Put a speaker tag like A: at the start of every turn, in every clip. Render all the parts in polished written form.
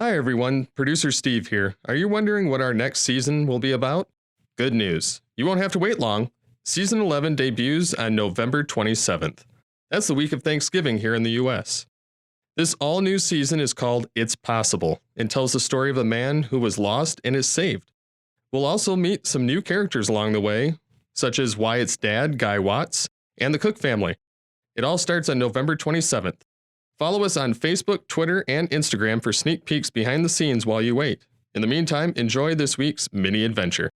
A: Hi everyone, producer Steve here. Are you wondering what our next season will be about? Good news. You won't have to wait long. Season 11 debuts on November 27th. That's the week of Thanksgiving here in the US. This all-new season is called It's Possible and tells the story of a man who was lost and is saved. We'll also meet some new characters along the way, such as Wyatt's dad, Guy Watts, and the Cook family. It all starts on November 27th. Follow us on Facebook, Twitter, and Instagram for sneak peeks behind the scenes while you wait. In the meantime, enjoy this week's mini adventure.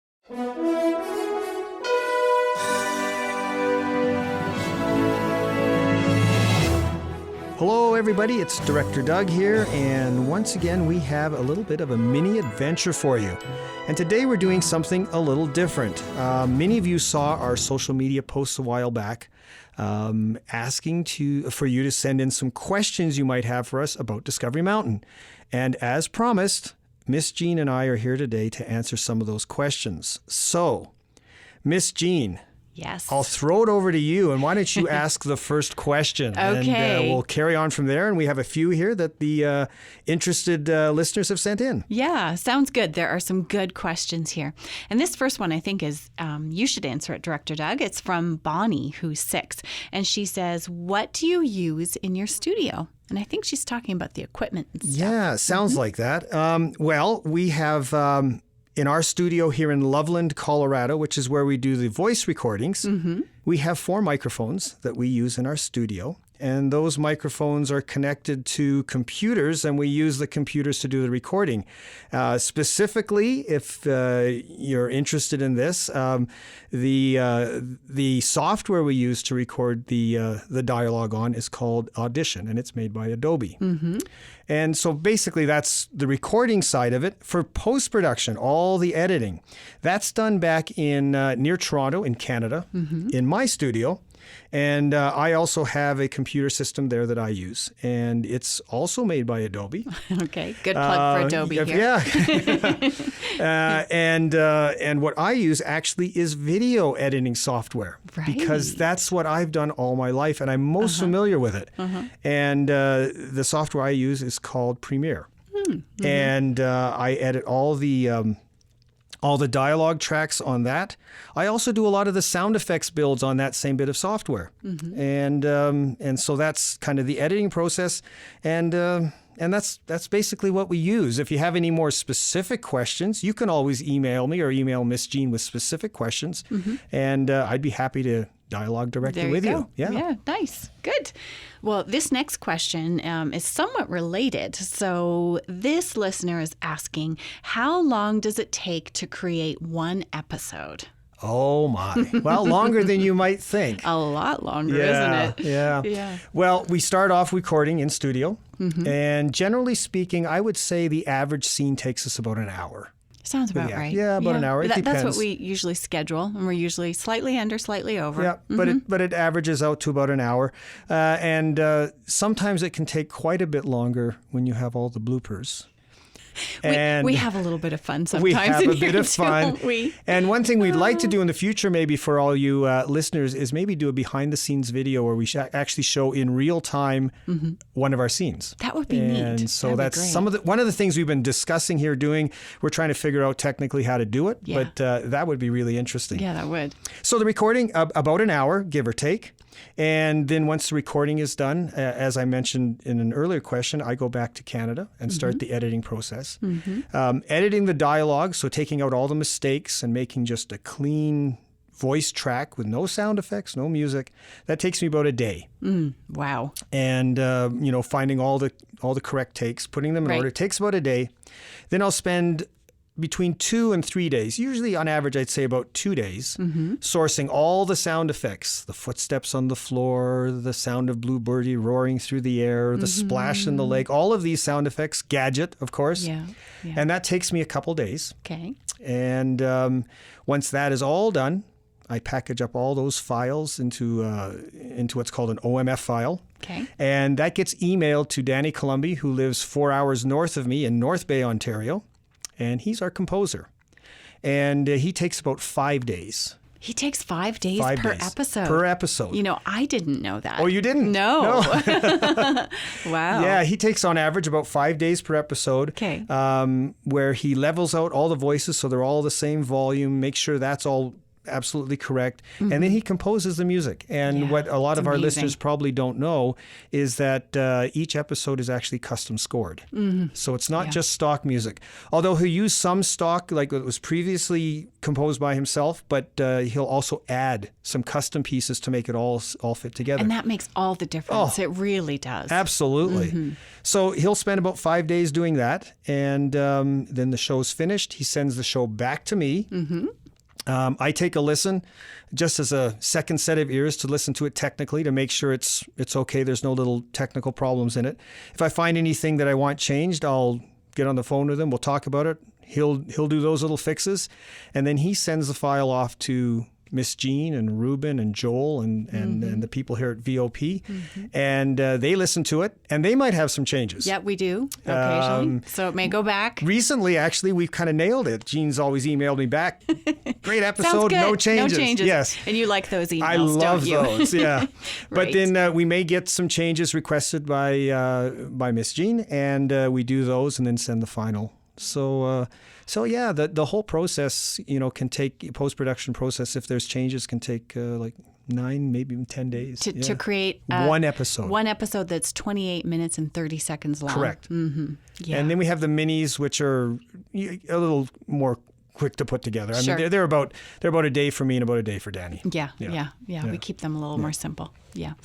B: Hello everybody, it's Director Doug here, and once again we have a little bit of a mini adventure for you. And today we're doing something a little different. Many of you saw our social media posts a while back asking for you to send in some questions you might have for us about Discovery Mountain. And as promised, Miss Jean and I are here today to answer some of those questions. So, Miss Jean.
C: Yes.
B: I'll throw it over to you, and why don't you ask the first question?
C: Okay.
B: And we'll carry on from there, and we have a few here that the interested listeners have sent in.
C: Yeah, sounds good. There are some good questions here. And this first one, I think, is you should answer it, Director Doug. It's from Bonnie, who's 6. And she says, what do you use in your studio? And I think she's talking about the equipment and stuff.
B: Yeah, sounds like that. Well, we have... in our studio here in Loveland, Colorado, which is where we do the voice recordings, we have 4 microphones that we use in our studio. And those microphones are connected to computers, and we use the computers to do the recording. Specifically, if you're interested in this, the software we use to record the dialogue on is called Audition, and it's made by Adobe. And so basically that's the recording side of it. For post-production, all the editing, that's done back in near Toronto in Canada, in my studio. And I also have a computer system there that I use, and it's also made by Adobe.
C: Okay, good plug for Adobe here.
B: Yeah. And what I use actually is video editing software, because that's what I've done all my life, and I'm most familiar with it. And the software I use is called Premiere. And I edit all the dialogue tracks on that. I also do a lot of the sound effects builds on that same bit of software. And so that's kind of the editing process. And that's basically what we use. If you have any more specific questions, you can always email me or email Miss Jean with specific questions. And I'd be happy to dialogue directly with you.
C: Yeah, nice. Good. Well, this next question is somewhat related. So this listener is asking, how long does it take to create one episode?
B: Oh, my. Well, longer than you might think.
C: A lot longer, isn't it?
B: Yeah. Well, we start off recording in studio. And generally speaking, I would say the average scene takes us about an hour.
C: Sounds about right.
B: Yeah, about an hour. It depends.
C: That's what we usually schedule, and we're usually slightly under, slightly over.
B: Yeah, but it averages out to about an hour. And sometimes it can take quite a bit longer when you have all the bloopers.
C: We have a little bit of fun sometimes.
B: We have a bit of fun.
C: Don't we?
B: And one thing we'd like to do in the future, maybe for all you listeners, is maybe do a behind-the-scenes video where we actually show in real time one of our scenes.
C: That would be neat.
B: And so
C: That'd
B: that's one of the things we've been discussing here doing. We're trying to figure out technically how to do it, but that would be really interesting.
C: Yeah, that would.
B: So the recording, about an hour, give or take. And then once the recording is done, as I mentioned in an earlier question, I go back to Canada and start the editing process. Editing the dialogue, so taking out all the mistakes and making just a clean voice track with no sound effects, no music, that takes me about a day.
C: Wow.
B: And finding all the correct takes, putting them in order, takes about a day. Then I'll spend between 2 and 3 days, usually on average I'd say about 2 days, sourcing all the sound effects, the footsteps on the floor, the sound of Blue Birdie roaring through the air, the splash in the lake, all of these sound effects, Gadget, of course.
C: Yeah.
B: And that takes me a couple days.
C: Okay.
B: And once that is all done, I package up all those files into what's called an OMF file.
C: Okay.
B: And that gets emailed to Danny Columby, who lives 4 hours north of me in North Bay, Ontario. And he's our composer. And he takes about 5 days.
C: He takes 5 days
B: 5
C: per
B: days
C: episode.
B: per episode.
C: You know, I didn't know that.
B: Oh, you didn't?
C: No. Wow.
B: Yeah, he takes on average about 5 days per episode.
C: Okay.
B: Where he levels out all the voices so they're all the same volume, make sure that's all absolutely correct. And then he composes the music. And
C: Yeah,
B: what a lot
C: it's
B: of our
C: amazing.
B: listeners probably don't know is that each episode is actually custom scored. So it's not just stock music. Although he'll use some stock, like it was previously composed by himself, but he'll also add some custom pieces to make it all fit together.
C: And that makes all the difference. It really does.
B: Absolutely. So he'll spend about 5 days doing that. And then the show's finished. He sends the show back to me. I take a listen just as a second set of ears to listen to it technically to make sure it's okay. There's no little technical problems in it. If I find anything that I want changed, I'll get on the phone with him. We'll talk about it. He'll do those little fixes. And then he sends the file off to Miss Jean and Ruben and Joel and the people here at VOP. And they listen to it and they might have some changes.
C: Yeah, we do occasionally. So it may go back.
B: Recently, actually, we've kind of nailed it. Jean's always emailed me back. Great
C: Sounds
B: episode,
C: good.
B: no changes.
C: No changes.
B: Yes.
C: And you like those emails,
B: I love
C: don't you?
B: those, yeah. But
C: Right.
B: then we may get some changes requested by Miss Jean, and we do those and then send the final. So yeah, the whole process, can take post-production process. If there's changes, can take like 9, maybe even 10 days
C: To create
B: one episode.
C: One episode that's 28 minutes and 30 seconds long.
B: Correct.
C: Yeah.
B: And then we have the minis, which are a little more quick to put together. I
C: Sure.
B: mean, they're about a day for me and about a day for Danny.
C: Yeah.
B: Yeah.
C: We keep them a little more simple. Yeah.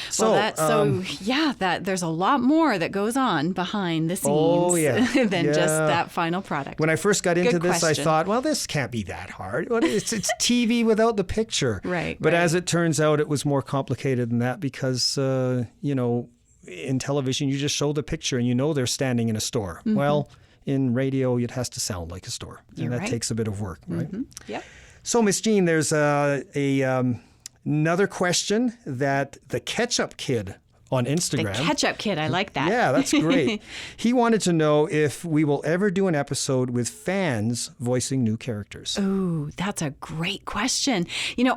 B: So,
C: That there's a lot more that goes on behind the scenes
B: Oh, yeah.
C: than just
B: Yeah.
C: that final product.
B: When I first got into
C: Good
B: this,
C: question.
B: I thought, well, this can't be that hard. Well, it's TV without the picture.
C: Right,
B: But
C: right.
B: as it turns out, it was more complicated than that because, in television, you just show the picture and they're standing in a store. Well, in radio, it has to sound like a store. And
C: You're
B: that
C: right.
B: takes a bit of work, right?
C: Yep.
B: So, Miss Jean, there's another question that the Ketchup Kid on
C: The
B: Instagram.
C: Ketchup Kid, I like that.
B: Yeah, that's great. He wanted to know if we will ever do an episode with fans voicing new characters.
C: Ooh, that's a great question.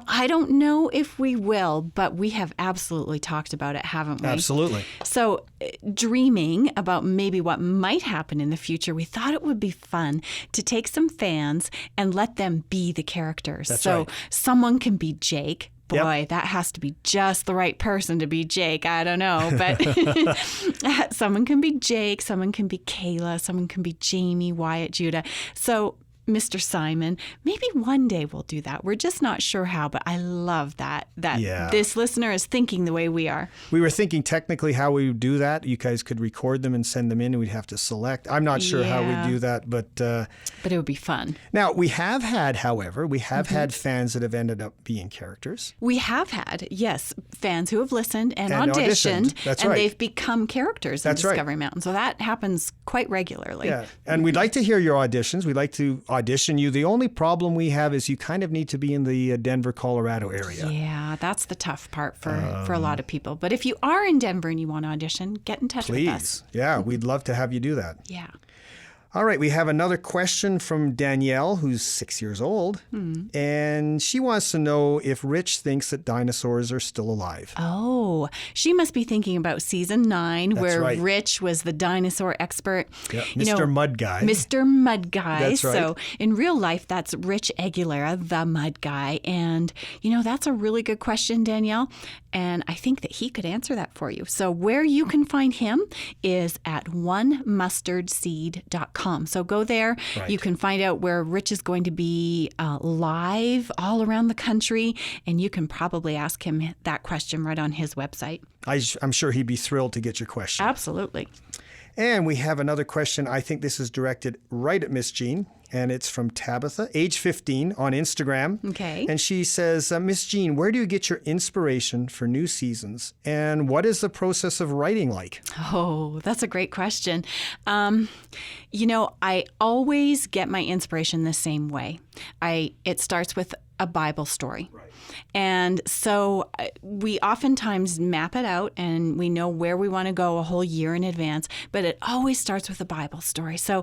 C: I don't know if we will, but we have absolutely talked about it, haven't we?
B: Absolutely.
C: So, dreaming about maybe what might happen in the future, we thought it would be fun to take some fans and let them be the characters.
B: That's
C: so
B: right.
C: someone can be Jake.
B: Yep.
C: Boy, that has to be just the right person to be Jake. I don't know, but someone can be Jake, someone can be Kayla, someone can be Jamie, Wyatt, Judah. So Mr. Simon, maybe one day we'll do that. We're just not sure how, but I love that
B: Yeah.
C: this listener is thinking the way we are.
B: We were thinking technically how we would do that. You guys could record them and send them in, and we'd have to select. I'm not sure how
C: Yeah.
B: we do that, but
C: But it would be fun.
B: now we have had, however, had fans that have ended up being characters.
C: We have had, yes, fans who have listened and
B: And auditioned.
C: auditioned,
B: That's
C: and
B: right.
C: they've become characters
B: That's
C: in
B: right.
C: Discovery Mountain. So that happens quite regularly.
B: Yeah, and we'd like to hear your auditions. We'd like to audition you. The only problem we have is you kind of need to be in the Denver, Colorado area.
C: Yeah, that's the tough part for a lot of people. But if you are in Denver and you want to audition, get in touch with us.
B: Please. Yeah, we'd love to have you do that.
C: Yeah.
B: All right, we have another question from Danielle, who's 6 years old. And she wants to know if Rich thinks that dinosaurs are still alive.
C: Oh, she must be thinking about season 9, where
B: right.
C: Rich was the dinosaur expert.
B: Yeah, Mr. Mud Guy.
C: Mr. Mud Guy.
B: That's right.
C: So in real life, that's Rich Aguilera, the Mud Guy. And, that's a really good question, Danielle. And I think that he could answer that for you. So where you can find him is at onemustardseed.com. So go there.
B: Right.
C: You can find out where Rich is going to be live all around the country. And you can probably ask him that question right on his website.
B: I'm sure he'd be thrilled to get your question.
C: Absolutely.
B: And we have another question. I think this is directed right at Miss Jean, and it's from Tabitha, age 15, on Instagram.
C: Okay.
B: And she says, Miss Jean, where do you get your inspiration for new seasons? And what is the process of writing like?
C: Oh, that's a great question. I always get my inspiration the same way. It starts with a Bible story. Right. And so we oftentimes map it out and we know where we want to go a whole year in advance, but it always starts with a Bible story. So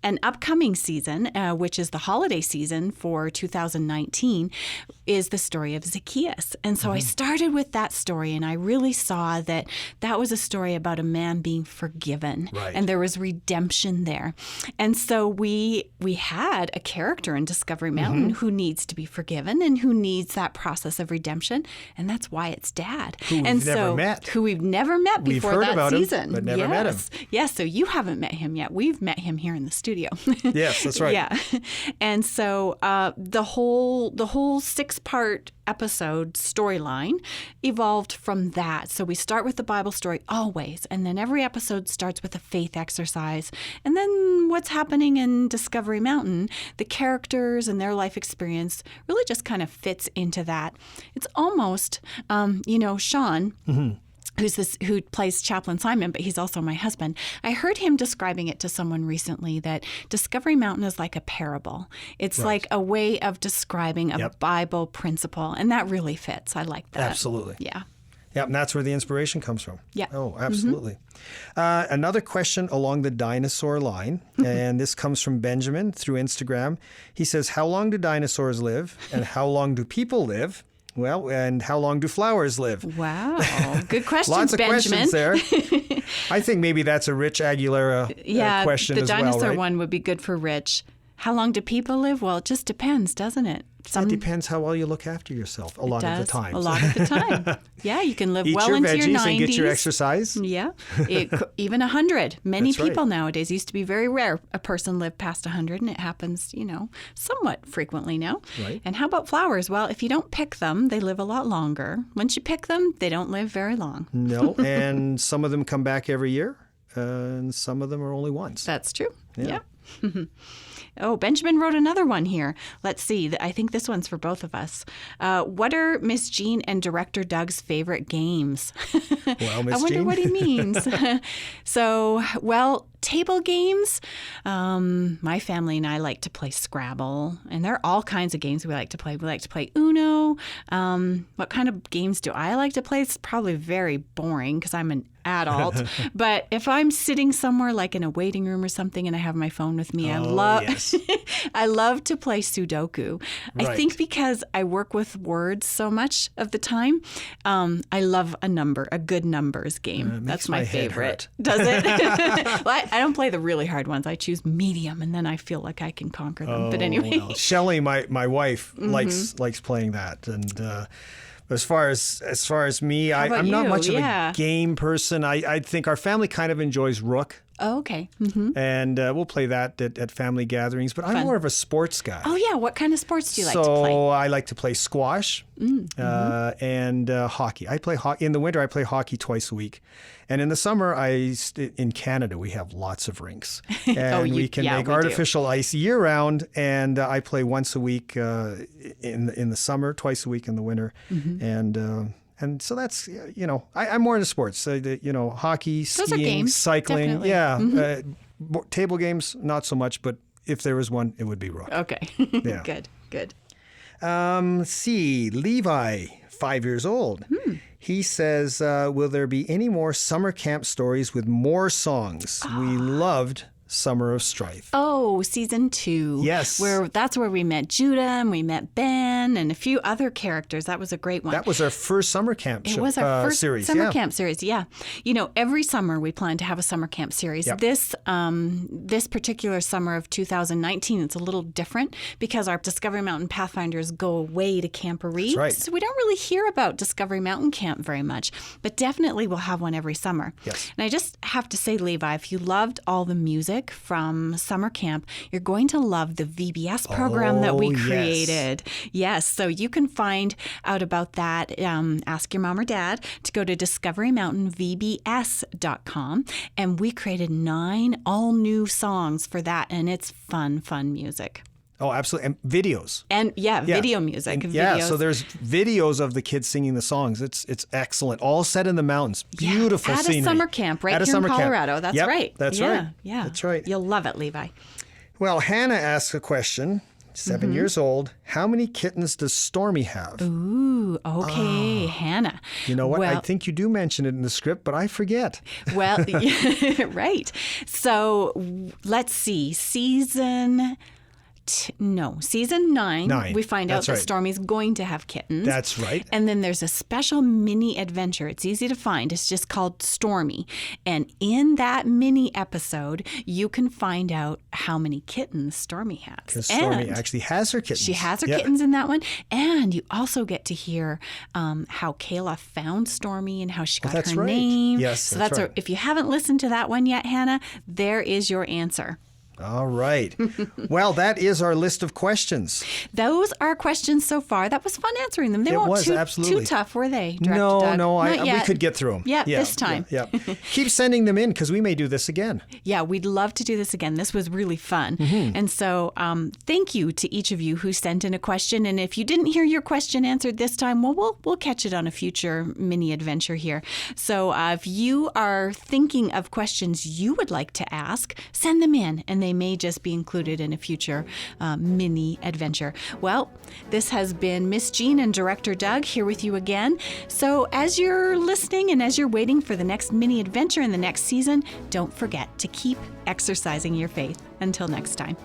C: An upcoming season, which is the holiday season for 2019, is the story of Zacchaeus. And so I started with that story, and I really saw that that was a story about a man being forgiven, and there was redemption there. And so we had a character in Discovery Mountain who needs to be forgiven and who needs that process of redemption, and that's Wyatt's dad.
B: Who we've never met
C: before
B: We've heard
C: that
B: about
C: season.
B: him, but never met him.
C: Yes, so you haven't met him yet. We've met him here in the studio.
B: Yes, that's right.
C: Yeah. And so the whole 6-part episode storyline evolved from that. So we start with the Bible story always, and then every episode starts with a faith exercise. And then what's happening in Discovery Mountain, the characters and their life experience really just kind of fits into that. It's almost, Sean, who plays Chaplain Simon, but he's also my husband. I heard him describing it to someone recently that Discovery Mountain is like a parable. It's like a way of describing a Bible principle, and that really fits. I like that.
B: Absolutely.
C: Yeah.
B: Yeah, and that's where the inspiration comes from.
C: Yeah.
B: Oh, absolutely. Another question along the dinosaur line, and this comes from Benjamin through Instagram. He says, how long do dinosaurs live, and how long do people live? Well, and how long do flowers live?
C: Wow. Good questions,
B: Lots of
C: Benjamin.
B: questions there. I think maybe that's a Rich Aguilera question as well,
C: the dinosaur
B: right?
C: one would be good for Rich. How long do people live? Well, it just depends, doesn't it?
B: It depends how well you look after yourself a lot of the time.
C: A lot of the time. Yeah, you can live
B: Eat
C: well
B: your
C: into
B: veggies
C: your 90s.
B: and get your exercise.
C: Yeah, even 100. Many
B: That's right.
C: people nowadays. Used to be very rare a person lived past 100, and it happens, somewhat frequently now.
B: Right.
C: And how about flowers? Well, if you don't pick them, they live a lot longer. Once you pick them, they don't live very long.
B: No, and some of them come back every year, and some of them are only once.
C: That's true.
B: Yeah.
C: Oh, Benjamin wrote another one here. Let's see. I think this one's for both of us. What are Miss Jean and Director Doug's favorite games?
B: Well, Miss
C: I wonder
B: Jean?
C: what he means. Table games. My family and I like to play Scrabble, and there are all kinds of games we like to play. We like to play Uno. What kind of games do I like to play? It's probably very boring because I'm an adult. But if I'm sitting somewhere like in a waiting room or something and I have my phone with me, I love to play Sudoku.
B: Right.
C: I think because I work with words so much of the time, I love a good numbers game. That's my favorite. Does it? Well, I don't play the really hard ones. I choose medium, and then I feel like I can conquer them. But anyway.
B: Well, Shelley, my wife, likes playing that. And as far as me, I'm not
C: you?
B: much of a game person. I think our family kind of enjoys Rook.
C: Oh, okay. Mm-hmm.
B: And we'll play that at family gatherings. But I'm more of a sports guy.
C: Oh, yeah. What kind of sports do you like to play?
B: So I like to play squash and hockey. I play hockey. In the winter, I play hockey twice a week. And in the summer, in Canada, we have lots of rinks. And we can make artificial ice year round. And I play once a week in the summer, twice a week in the winter. And so that's, I'm more into sports. Hockey, skiing, cycling.
C: Definitely.
B: Yeah. Table games, not so much, but if there was one, it would be Rook.
C: Okay.
B: Yeah.
C: Good.
B: Let's see. Levi, 5 years old. He says, will there be any more summer camp stories with more songs? We loved Summer of Strife.
C: Oh, season 2.
B: Yes.
C: That's where we met Judah and we met Ben and a few other characters. That was a great one.
B: That was our first summer camp
C: It was our first
B: series.
C: summer camp series, yeah. Every summer we plan to have a summer camp series.
B: Yep.
C: This particular summer of 2019, it's a little different because our Discovery Mountain Pathfinders go away to Camporee.
B: That's right.
C: So we don't really hear about Discovery Mountain Camp very much, but definitely we'll have one every summer.
B: Yes.
C: And I just have to say, Levi, if you loved all the music from summer camp, you're going to love the VBS program that we created. Yes, so you can find out about that. Ask your mom or dad to go to discoverymountainvbs.com, and we created 9 all-new songs for that, and it's fun music.
B: Oh, absolutely. And videos.
C: And video music.
B: So there's videos of the kids singing the songs. It's excellent. All set in the mountains. Beautiful scenery.
C: At a summer camp here in Colorado. That's right.
B: That's right.
C: Yeah.
B: That's right.
C: You'll love it, Levi.
B: Well, Hannah asks a question 7 years old. How many kittens does Stormy have?
C: Ooh, okay, Hannah.
B: You know what?
C: Well,
B: I think you do mention it in the script, but I forget.
C: Well, right. So let's see. Season 9, we find out
B: That's
C: that
B: right.
C: Stormy's going to have kittens.
B: That's right.
C: And then there's a special mini adventure. It's easy to find. It's just called Stormy. And in that mini episode, you can find out how many kittens Stormy has.
B: Because Stormy actually has her kittens.
C: She has her
B: Yeah.
C: kittens in that one. And you also get to hear how Kayla found Stormy and how she got
B: that's
C: her
B: right.
C: name.
B: Yes,
C: so
B: that's right.
C: if you haven't listened to that one yet, Hannah, there is your answer.
B: All right. Well, that is our list of questions.
C: Those are questions so far. That was fun answering them. They
B: It
C: weren't
B: was,
C: too
B: absolutely.
C: tough, were they, Director
B: No,
C: Doug? Not
B: we
C: yet.
B: could get through them.
C: Yeah, this time.
B: Yeah. Keep sending them in because we may do this again.
C: Yeah, we'd love to do this again. This was really fun.
B: Mm-hmm.
C: And so thank you to each of you who sent in a question. And if you didn't hear your question answered this time, well, we'll catch it on a future mini adventure here. So if you are thinking of questions you would like to ask, send them in, and they may just be included in a future mini adventure. Well, this has been Miss Jean and Director Doug here with you again. So as you're listening and as you're waiting for the next mini adventure in the next season, don't forget to keep exercising your faith. Until next time.